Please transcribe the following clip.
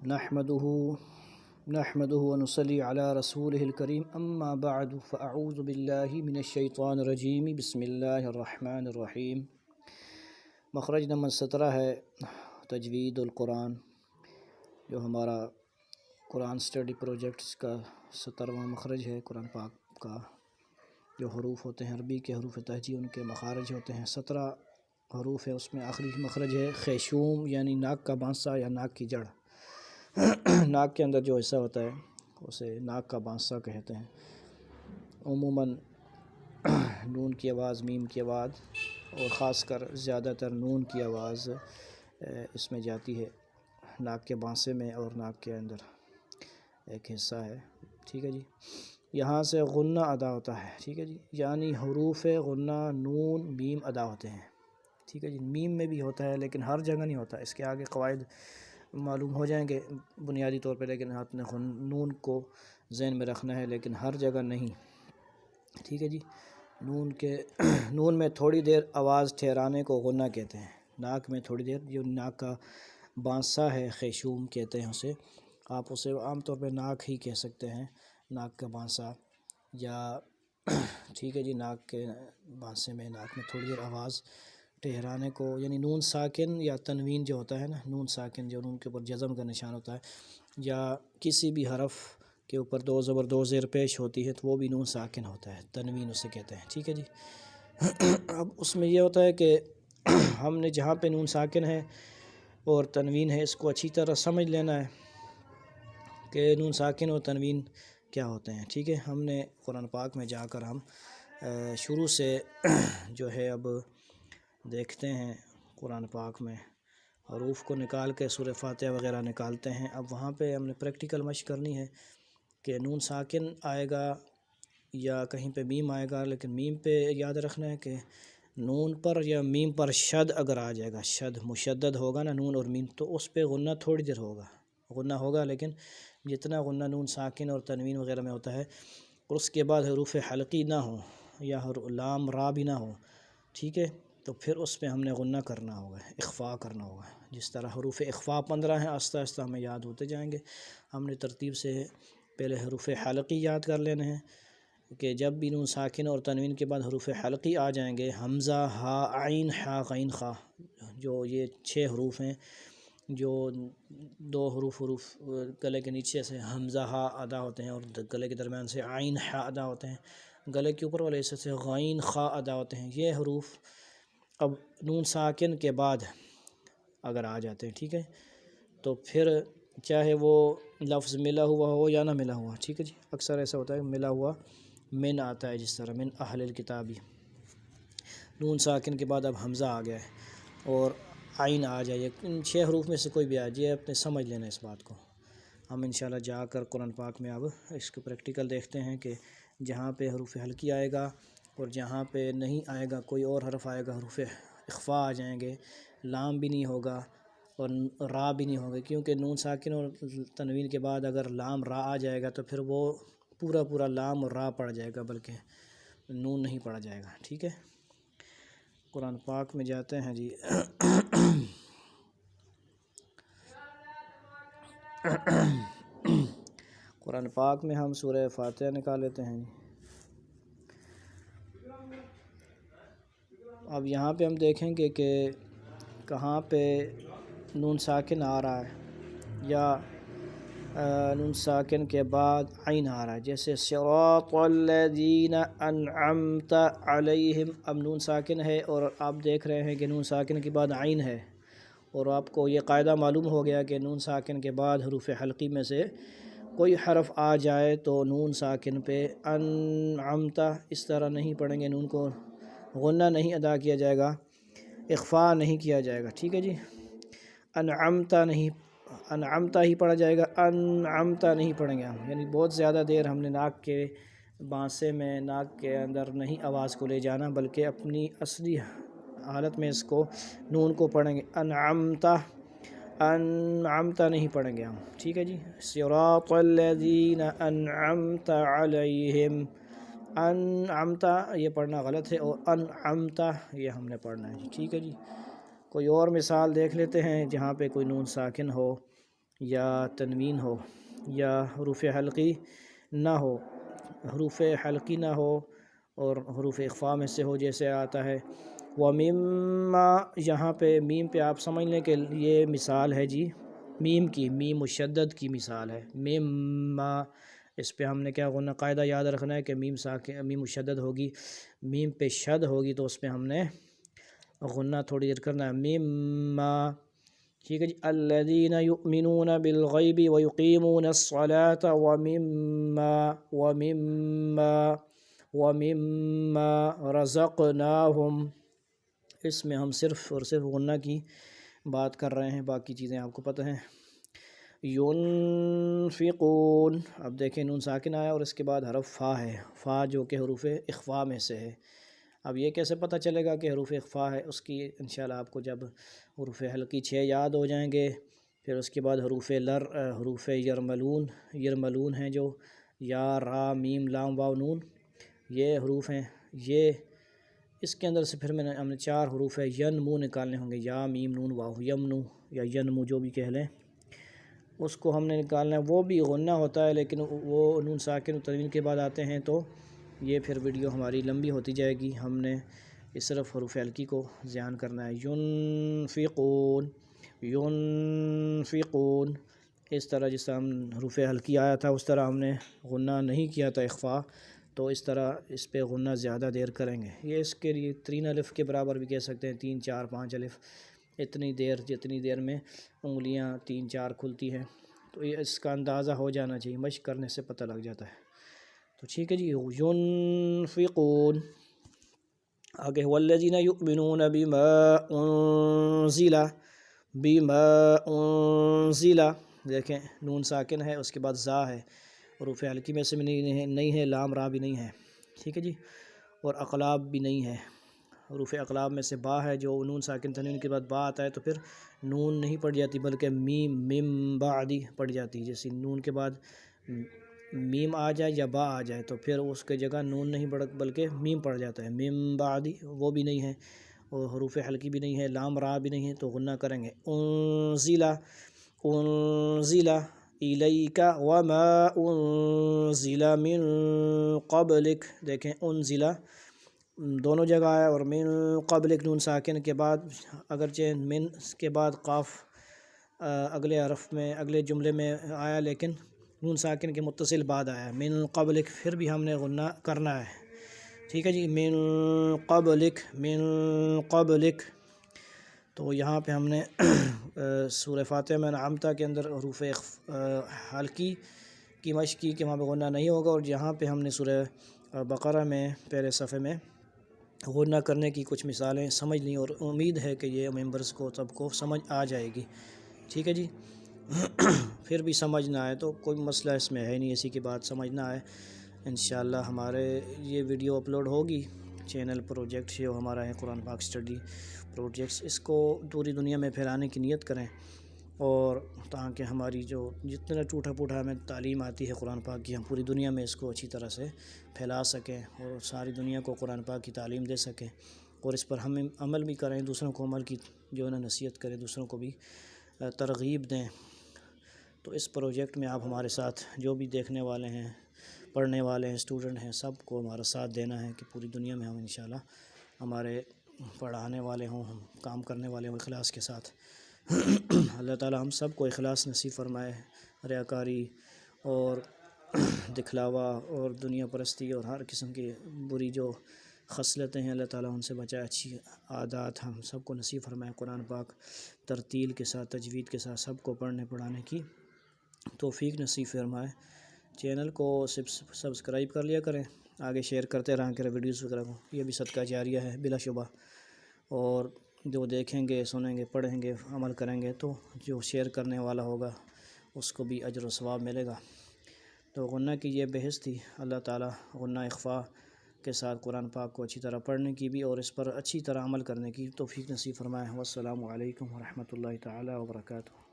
نحمده ونصلي على رسوله الكريم اما بعد فاعوذ بالله من الشیطان الرجیم بسم اللہ الرحمن الرحیم۔ مخرج نمبر 17 ہے تجوید القرآن، جو ہمارا قرآن اسٹڈی پروجیکٹس کا 17واں مخرج ہے قرآن پاک کا۔ جو حروف ہوتے ہیں عربی کے حروف تہجی، ان کے مخارج ہوتے ہیں 17 حروف ہے، اس میں آخری مخرج ہے خیشوم، یعنی ناک کا بانسا یا ناک کی جڑ۔ ناک کے اندر جو حصہ ہوتا ہے اسے ناک کا بانسا کہتے ہیں۔ عموماً نون کی آواز میم کے بعد، اور خاص کر زیادہ تر نون کی آواز اس میں جاتی ہے ناک کے بانسے میں، اور ناک کے اندر ایک حصہ ہے، ٹھیک ہے جی۔ یہاں سے غنہ ادا ہوتا ہے، ٹھیک ہے جی، یعنی حروف غنہ نون میم ادا ہوتے ہیں، ٹھیک ہے جی۔ میم میں بھی ہوتا ہے لیکن ہر جگہ نہیں ہوتا، اس کے آگے قواعد معلوم ہو جائیں گے بنیادی طور پہ، لیکن آپ نے نون کو ذہن میں رکھنا ہے، لیکن ہر جگہ نہیں، ٹھیک ہے جی۔ نون میں تھوڑی دیر آواز ٹھہرانے کو غنہ کہتے ہیں۔ ناک میں تھوڑی دیر، جو ناک کا بانسا ہے خیشوم کہتے ہیں اسے، آپ اسے عام طور پہ ناک ہی کہہ سکتے ہیں، ناک کا بانسا، یا ٹھیک ہے جی، ناک کے بانسے میں، ناک میں تھوڑی دیر آواز ٹھہرانے کو، یعنی نون ساکن یا تنوین جو ہوتا ہے نا، نون ساکن جو نون کے اوپر جزم کا نشان ہوتا ہے، یا کسی بھی حرف کے اوپر دو زبر دو زیر پیش ہوتی ہے تو وہ بھی نون ساکن ہوتا ہے، تنوین اسے کہتے ہیں، ٹھیک ہے جی۔ اب اس میں یہ ہوتا ہے کہ ہم نے جہاں پہ نون ساکن ہے اور تنوین ہے، اس کو اچھی طرح سمجھ لینا ہے کہ نون ساکن اور تنوین کیا ہوتے ہیں، ٹھیک ہے۔ ہم نے قرآن پاک میں جا کر ہم شروع سے جو ہے اب دیکھتے ہیں قرآن پاک میں حروف کو نکال کے سورہ فاتحہ وغیرہ نکالتے ہیں۔ اب وہاں پہ ہم نے پریکٹیکل مشق کرنی ہے کہ نون ساکن آئے گا یا کہیں پہ میم آئے گا، لیکن میم پہ یاد رکھنا ہے کہ نون پر یا میم پر شد اگر آ جائے گا، شد مشدد ہوگا نا نون اور میم، تو اس پہ غنہ تھوڑی دیر غنہ ہوگا، لیکن جتنا غنہ نون ساکن اور تنوین وغیرہ میں ہوتا ہے، اور اس کے بعد حروف حلقی نہ ہو یا لام را بھی نہ ہو، ٹھیک ہے، تو پھر اس پہ ہم نے غنہ کرنا ہوگا، اخفاء کرنا ہوگا۔ جس طرح حروف اخفاء 15 ہیں، آہستہ آہستہ ہمیں یاد ہوتے جائیں گے۔ ہم نے ترتیب سے پہلے حروف حلقی یاد کر لینے ہیں کہ جب بھی نون ساکن اور تنوین کے بعد حروف حلقی آ جائیں گے، حمزہ، ہا، عین، حا، غین، خا، جو یہ 6 حروف ہیں، جو دو حروف گلے کے نیچے سے حمزہ ہا ادا ہوتے ہیں، اور گلے کے درمیان سے عین حا ادا ہوتے ہیں، گلے کے اوپر والے حصے سے غین خا ادا ہوتے ہیں۔ یہ حروف اب نون ساکن کے بعد اگر آ جاتے ہیں، ٹھیک ہے، تو پھر چاہے وہ لفظ ملا ہوا ہو یا نہ ملا ہوا، ٹھیک ہے جی، اکثر ایسا ہوتا ہے ملا ہوا من آتا ہے، جس طرح من اہل الکتابی، نون ساکن کے بعد اب حمزہ آ گیا ہے اور عین آ جائے، ان 6 حروف میں سے کوئی بھی آ جائے، اپنے سمجھ لینا اس بات کو۔ ہم انشاءاللہ جا کر قرآن پاک میں اب اس کو پریکٹیکل دیکھتے ہیں کہ جہاں پہ حروف حلقی آئے گا اور جہاں پہ نہیں آئے گا، کوئی اور حرف آئے گا، حروف اخفاء آ جائیں گے، لام بھی نہیں ہوگا اور را بھی نہیں ہوگا، کیونکہ نون ساکن اور تنوین کے بعد اگر لام را آ جائے گا تو پھر وہ پورا لام اور را پڑ جائے گا، بلکہ نون نہیں پڑا جائے گا، ٹھیک ہے۔ قرآن پاک میں جاتے ہیں جی۔ قرآن پاک میں ہم سورہ فاتحہ نکال لیتے ہیں۔ اب یہاں پہ ہم دیکھیں گے کہ کہاں پہ نون ساکن آ رہا ہے یا نون ساکن کے بعد عین آ رہا ہے، جیسے صراط الذین انعمت علیہم، اب نون ساکن ہے اور آپ دیکھ رہے ہیں کہ نون ساکن کے بعد عین ہے، اور آپ کو یہ قاعدہ معلوم ہو گیا کہ نون ساکن کے بعد حروف حلقی میں سے کوئی حرف آ جائے تو نون ساکن پہ انعمت اس طرح نہیں پڑھیں گے، نون کو غنہ نہیں ادا کیا جائے گا، اخفاء نہیں کیا جائے گا، ٹھیک ہے جی۔ انعمت ہی پڑھا جائے گا، انعمت نہیں پڑھیں گے ہم، یعنی بہت زیادہ دیر ہم نے ناک کے بانسے میں، ناک کے اندر نہیں آواز کو لے جانا، بلکہ اپنی اصلی حالت میں اس کو نون کو پڑھیں گے، انعمت نہیں پڑھیں گے ہم، ٹھیک ہے جی۔ صراط الذین انعمت علیہم، انعمت یہ پڑھنا غلط ہے، اور انعمت یہ ہم نے پڑھنا ہے، ٹھیک ہے جی۔ کوئی اور مثال دیکھ لیتے ہیں جہاں پہ کوئی نون ساکن ہو یا تنوین ہو یا حروف حلقی نہ ہو، حروف حلقی نہ ہو اور حروف اخفاء میں سے ہو، جیسے آتا ہے وَمِمَّا، یہاں پہ میم پہ آپ سمجھ لیں کہ یہ مثال ہے جی میم کی، میم مشدد کی مثال ہے، مما، اس پہ ہم نے کیا غنہ قاعدہ یاد رکھنا ہے کہ میم مشدد ہوگی، میم پہ شد ہوگی تو اس پہ ہم نے غنہ تھوڑی دیر کرنا ہے، مما، ٹھیک ہے جی، الذین یؤمنون بالغیب ویقیمون الصلاة ومما رزقناہم، اس میں ہم صرف اور صرف غنہ کی بات کر رہے ہیں، باقی چیزیں آپ کو پتہ ہیں۔ ينفقون، اب دیکھیں نون ساکن آیا اور اس کے بعد حرف فا ہے، فا جو کہ حروف اخفاء میں سے ہے۔ اب یہ کیسے پتہ چلے گا کہ حروف اخفاء ہے؟ اس کی انشاءاللہ آپ کو جب حروف حلقی 6 یاد ہو جائیں گے، پھر اس کے بعد حروف یرملون ہیں جو یا، را، میم، لام، واو، نون، یہ حروف ہیں، یہ اس کے اندر سے پھر ہم نے 4 حروف ینمو نکالنے ہوں گے، یا، میم، نون، واو، یمنو یا ینمو جو بھی کہہ لیں، اس کو ہم نے نکالنا ہے، وہ بھی غنہ ہوتا ہے لیکن وہ نون ساکن و تنوین کے بعد آتے ہیں، تو یہ پھر ویڈیو ہماری لمبی ہوتی جائے گی، ہم نے صرف حروف حلقی کو ذہن کرنا ہے۔ ينفقون، اس طرح جس طرح ہم حروف حلقی آیا تھا اس طرح ہم نے غنہ نہیں کیا تھا اخفاء، تو اس طرح اس پہ غنہ زیادہ دیر کریں گے، یہ اس کے لیے 3 الف کے برابر بھی کہہ سکتے ہیں، 3، 4، 5 الف، اتنی دیر جتنی دیر میں انگلیاں 3، 4 کھلتی ہیں، تو یہ اس کا اندازہ ہو جانا چاہیے، مشق کرنے سے پتہ لگ جاتا ہے، تو ٹھیک ہے جی۔ ينفقون، آگے والذین یؤمنون بما انزل، دیکھیں نون ساکن ہے، اس کے بعد زا ہے، حروف حلقی میں سے بھی نہیں ہے، لام، را بھی نہیں ہے، ٹھیک ہے جی، اور اقلاب بھی نہیں ہے، حروف اقلاب میں سے با ہے، جو نون ساکن تنوین کے بعد با آتا ہے تو پھر نون نہیں پڑ جاتی بلکہ میم، مم بعدی پڑ جاتی ہے، جیسے نون کے بعد میم آ جائے یا با آ جائے تو پھر اس کے جگہ نون نہیں بلکہ میم پڑ جاتا ہے، مم بعدی وہ بھی نہیں ہے، اور حروف حلقی بھی نہیں ہے، لام، را بھی نہیں ہے، تو غنہ کریں گے۔ انزل الیک وما انزل من قبلک، دیکھیں انزل دونوں جگہ آیا، اور من قبلک نون ساکن کے بعد اگرچہ من کے بعد قاف اگلے حرف میں اگلے جملے میں آیا لیکن نون ساکن کے متصل بعد آیا، من قبلک پھر بھی ہم نے غنہ کرنا ہے، ٹھیک ہے جی، من قبلک، تو یہاں پہ ہم نے سورہ فاتحہ میں انعمت کے اندر حروف حلقی کی مشق کی کہ وہاں پہ غنہ نہیں ہوگا، اور یہاں پہ ہم نے سورہ بقرہ میں پہلے صفحے میں غنہ کرنے کی کچھ مثالیں سمجھ لیں، اور امید ہے کہ یہ ممبرز کو سب کو سمجھ آ جائے گی، ٹھیک ہے جی۔ پھر بھی سمجھ نہ آئے تو کوئی مسئلہ اس میں ہے نہیں، اسی کی بات سمجھ نہ آئے، انشاءاللہ ہمارے یہ ویڈیو اپلوڈ ہوگی چینل پروجیکٹ جو ہمارا ہے قرآن پاک اسٹڈی پروجیکٹس، اس کو پوری دنیا میں پھیلانے کی نیت کریں، اور تاکہ ہماری جو جتنا ٹوٹا پھوٹا ہمیں تعلیم آتی ہے قرآن پاک کی، ہم پوری دنیا میں اس کو اچھی طرح سے پھیلا سکیں اور ساری دنیا کو قرآن پاک کی تعلیم دے سکیں، اور اس پر ہم عمل بھی کریں، دوسروں کو عمل کی جو ہے نا نصیحت کریں، دوسروں کو بھی ترغیب دیں۔ تو اس پروجیکٹ میں آپ ہمارے ساتھ جو بھی دیکھنے والے ہیں، پڑھنے والے ہیں، اسٹوڈنٹ ہیں، سب کو ہمارا ساتھ دینا ہے کہ پوری دنیا میں ہم انشاءاللہ ہمارے پڑھانے والے ہوں، ہم کام کرنے والے ہوں اخلاص کے ساتھ۔ اللہ تعالی ہم سب کو اخلاص نصیب فرمائے، ریاکاری اور دکھلاوا اور دنیا پرستی اور ہر قسم کی بری جو خصلتیں ہیں اللہ تعالی ان سے بچائے، اچھی عادات ہم سب کو نصیب فرمائے، قرآن پاک ترتیل کے ساتھ تجوید کے ساتھ سب کو پڑھنے پڑھانے کی توفیق نصیب فرمائے۔ چینل کو سبسکرائب کر لیا کریں، آگے شیئر کرتے رہا کریں ویڈیوز وغیرہ کو، یہ بھی صدقہ جاریہ ہے بلا شبہ، اور جو دیکھیں گے، سنیں گے، پڑھیں گے، عمل کریں گے تو جو شیئر کرنے والا ہوگا اس کو بھی اجر و ثواب ملے گا۔ تو غنہ کی یہ بحث تھی، اللہ تعالی غنہ اخفاء کے ساتھ قرآن پاک کو اچھی طرح پڑھنے کی بھی اور اس پر اچھی طرح عمل کرنے کی توفیق نصیب فرمائے۔ والسلام علیکم ورحمۃ اللہ تعالی وبرکاتہ۔